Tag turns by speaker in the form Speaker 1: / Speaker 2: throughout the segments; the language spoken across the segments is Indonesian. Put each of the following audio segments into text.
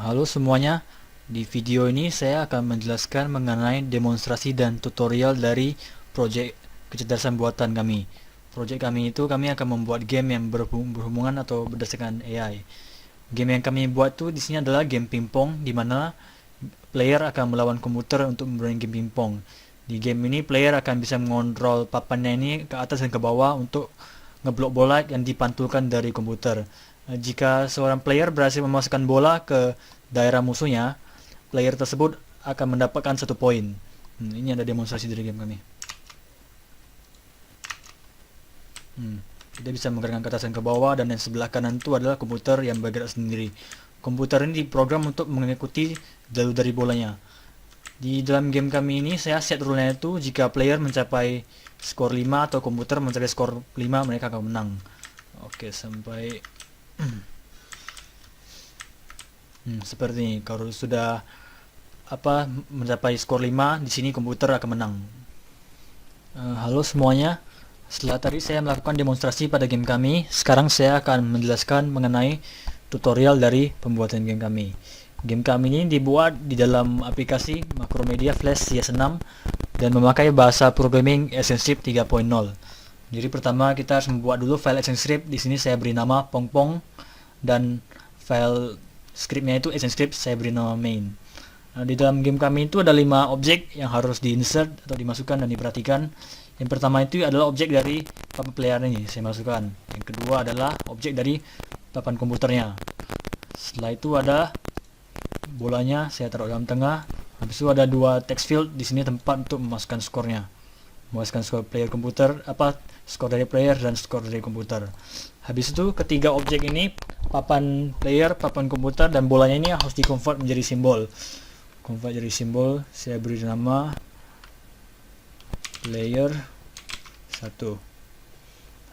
Speaker 1: Halo semuanya, di video ini saya akan menjelaskan mengenai demonstrasi dan tutorial dari proyek kecerdasan buatan kami. Proyek kami itu kami akan membuat game yang berhubungan atau berdasarkan AI. Game yang kami buat tuh di sini adalah game pingpong, di mana player akan melawan komputer untuk bermain game pingpong. Di game ini player akan bisa mengontrol papannya ini ke atas dan ke bawah untuk ngeblok bola yang dipantulkan dari komputer. Jika seorang player berhasil memasukkan bola ke daerah musuhnya, player tersebut akan mendapatkan 1 poin. Ini ada demonstrasi dari game kami. Kita bisa menggerakkan ke atas dan ke bawah, dan yang sebelah kanan itu adalah komputer yang bergerak sendiri. Komputer ini diprogram untuk mengikuti jalur dari bolanya. Di dalam game kami ini saya set rule-nya itu jika player mencapai skor 5 atau komputer mencapai skor 5, mereka akan menang. Oke, sampai seperti ini. Kalau sudah mencapai skor 5, di sini komputer akan menang. Halo semuanya. Setelah tadi saya melakukan demonstrasi pada game kami, sekarang saya akan menjelaskan mengenai tutorial dari pembuatan game kami. Game kami ini dibuat di dalam aplikasi Macromedia Flash CS6 dan memakai bahasa programming ActionScript 3.0. Jadi pertama kita harus membuat dulu file ActionScript. Di sini saya beri nama pongpong dan file scriptnya itu ActionScript saya beri nama main. Nah, di dalam game kami itu ada 5 objek yang harus diinsert atau dimasukkan dan diperhatikan. Yang pertama itu adalah objek dari papan player ini, saya masukkan. Yang kedua adalah objek dari papan komputernya. Setelah itu ada bolanya, saya taruh dalam tengah. Habis itu ada 2 text field, di sini tempat untuk memasukkan skornya. Memasukkan skor player komputer, skor dari player dan skor dari komputer. Habis itu ketiga objek ini, papan player, papan komputer, dan bolanya ini harus di-convert menjadi simbol. Convert jadi simbol, saya beri nama player 1.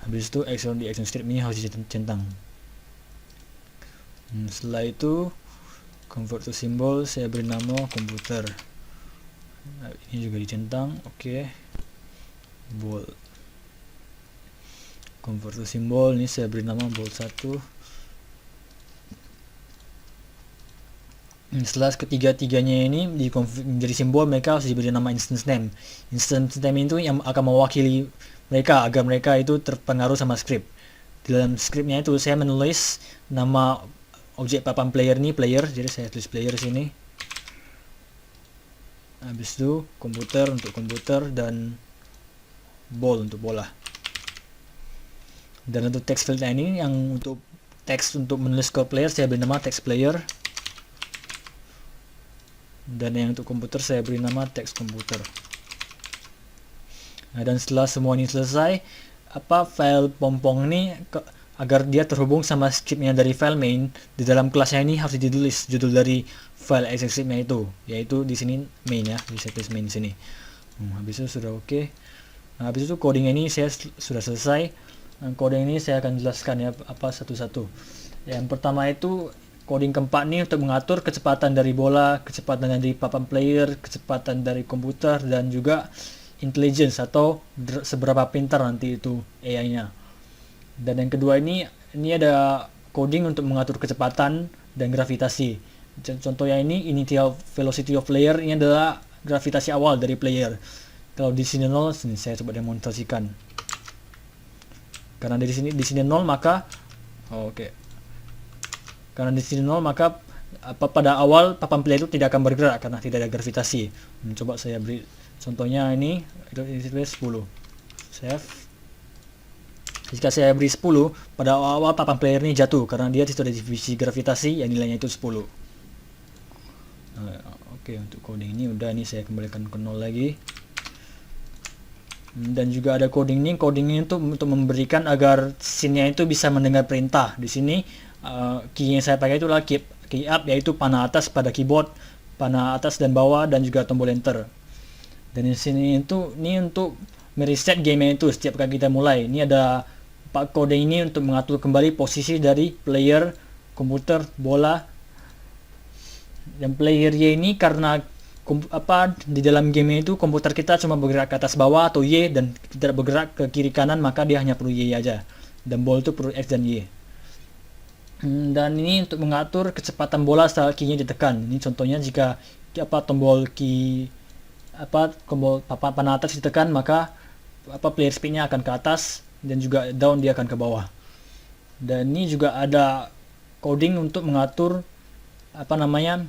Speaker 1: Habis itu di ActionScript ini harus dicentang. Setelah itu convert to symbol, saya beri nama komputer. Ini juga dicentang. Oke. Ball. Convert to symbol, ini saya beri nama ball 1. Setelah ketiga-tiganya ini menjadi simbol, mereka harus diberi nama instance name. Instance name itu yang akan mewakili mereka agar mereka itu terpengaruh sama script. Di dalam scriptnya itu saya menulis nama objek papan player ini player, jadi saya tulis player sini. Habis itu komputer untuk komputer dan ball untuk bola. Dan untuk text fieldnya ini yang untuk teks untuk menulis skor player saya beri nama text player. Dan yang untuk komputer saya beri nama text komputer. Nah, dan setelah semua ini selesai, file pompong ini agar dia terhubung sama scriptnya dari file main, di dalam kelasnya ini harus ditulis judul dari file ActionScriptnya itu, yaitu di sini main ya, bisa tulis main di sini. Habis itu sudah oke. Nah, habis itu coding ini saya sudah selesai. Nah, coding ini saya akan jelaskan ya satu-satu. Yang pertama itu coding keempat ini untuk mengatur kecepatan dari bola, kecepatan dari papan player, kecepatan dari komputer, dan juga intelligence atau seberapa pintar nanti itu AI-nya. Dan yang kedua ini ada coding untuk mengatur kecepatan dan gravitasi. Contohnya ini initial velocity of player, ini adalah gravitasi awal dari player. Kalau di sini 0, saya coba demonstrasikan. Karena di sini 0 maka karena di sini 0 maka pada awal papan player itu tidak akan bergerak karena tidak ada gravitasi. Coba saya beri contohnya ini itu 10. Save. Jika saya beri 10, pada awal papan player ini jatuh karena dia tidak ada divisi gravitasi yang nilainya itu 10. Oke, untuk coding ini udah, ini saya kembalikan ke 0 lagi. Dan juga ada coding ini untuk memberikan agar scene-nya itu bisa mendengar perintah. Di sini key yang saya pakai itu adalah key up, yaitu panah atas pada keyboard, panah atas dan bawah, dan juga tombol enter. Dan di sini ini untuk mereset game itu setiap kali kita mulai. Ini ada kode ini untuk mengatur kembali posisi dari player, komputer, bola. Dan player Y ini karena di dalam game itu komputer kita cuma bergerak ke atas bawah atau Y dan tidak bergerak ke kiri kanan, maka dia hanya perlu Y aja. Dan ball itu perlu X dan Y. Dan ini untuk mengatur kecepatan bola saat key-nya ditekan. Ini contohnya jika tombol key tombol papan atas ditekan, maka player speed-nya akan ke atas dan juga down dia akan ke bawah. Dan ini juga ada coding untuk mengatur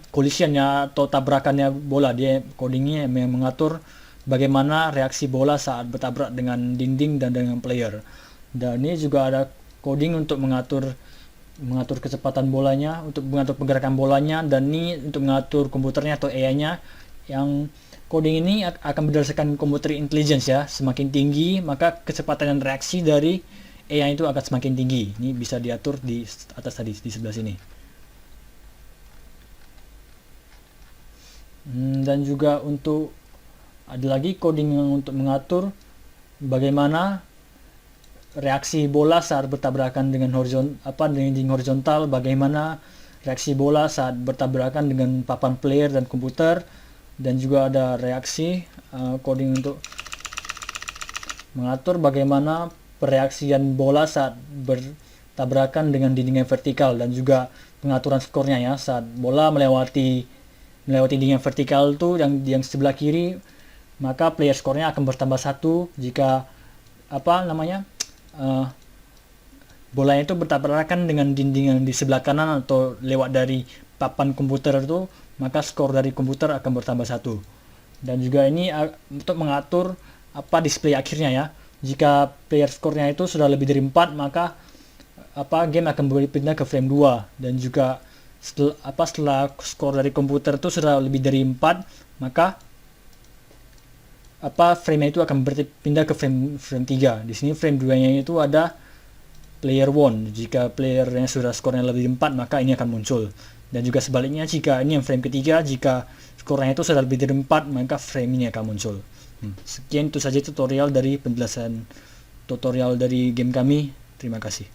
Speaker 1: collision-nya atau tabrakannya bola. Dia codingnya yang mengatur bagaimana reaksi bola saat bertabrak dengan dinding dan dengan player. Dan ini juga ada coding untuk mengatur kecepatan bolanya, untuk mengatur pergerakan bolanya, dan ini untuk mengatur komputernya atau AI-nya. Yang coding ini akan berdasarkan komputer intelligence ya. Semakin tinggi maka kecepatan dan reaksi dari AI itu akan semakin tinggi. Ini bisa diatur di atas tadi, di sebelah sini. Dan juga untuk ada lagi coding yang untuk mengatur bagaimana reaksi bola saat bertabrakan dengan dinding horizontal, bagaimana reaksi bola saat bertabrakan dengan papan player dan komputer, dan juga ada reaksi coding untuk mengatur bagaimana pereaksian bola saat bertabrakan dengan dinding yang vertikal, dan juga pengaturan skornya ya saat bola melewati dinding yang vertikal itu yang sebelah kiri, maka player skornya akan bertambah 1. Jika bolanya itu bertabrakan dengan dinding yang di sebelah kanan atau lewat dari papan komputer itu, maka skor dari komputer akan bertambah 1. Dan juga ini untuk mengatur display akhirnya ya. Jika player skornya itu sudah lebih dari 4, maka game akan berpindah ke frame 2. Dan juga setelah skor dari komputer itu sudah lebih dari 4, maka frame itu akan berpindah ke frame 3. Di sini frame 2-nya itu ada player 1. Jika playernya sudah skornya lebih dari 4, maka ini akan muncul. Dan juga sebaliknya, jika ini yang frame ketiga, jika skornya itu sudah lebih dari 4, maka frame ini akan muncul. Sekian itu saja tutorial dari penjelasan tutorial dari game kami. Terima kasih.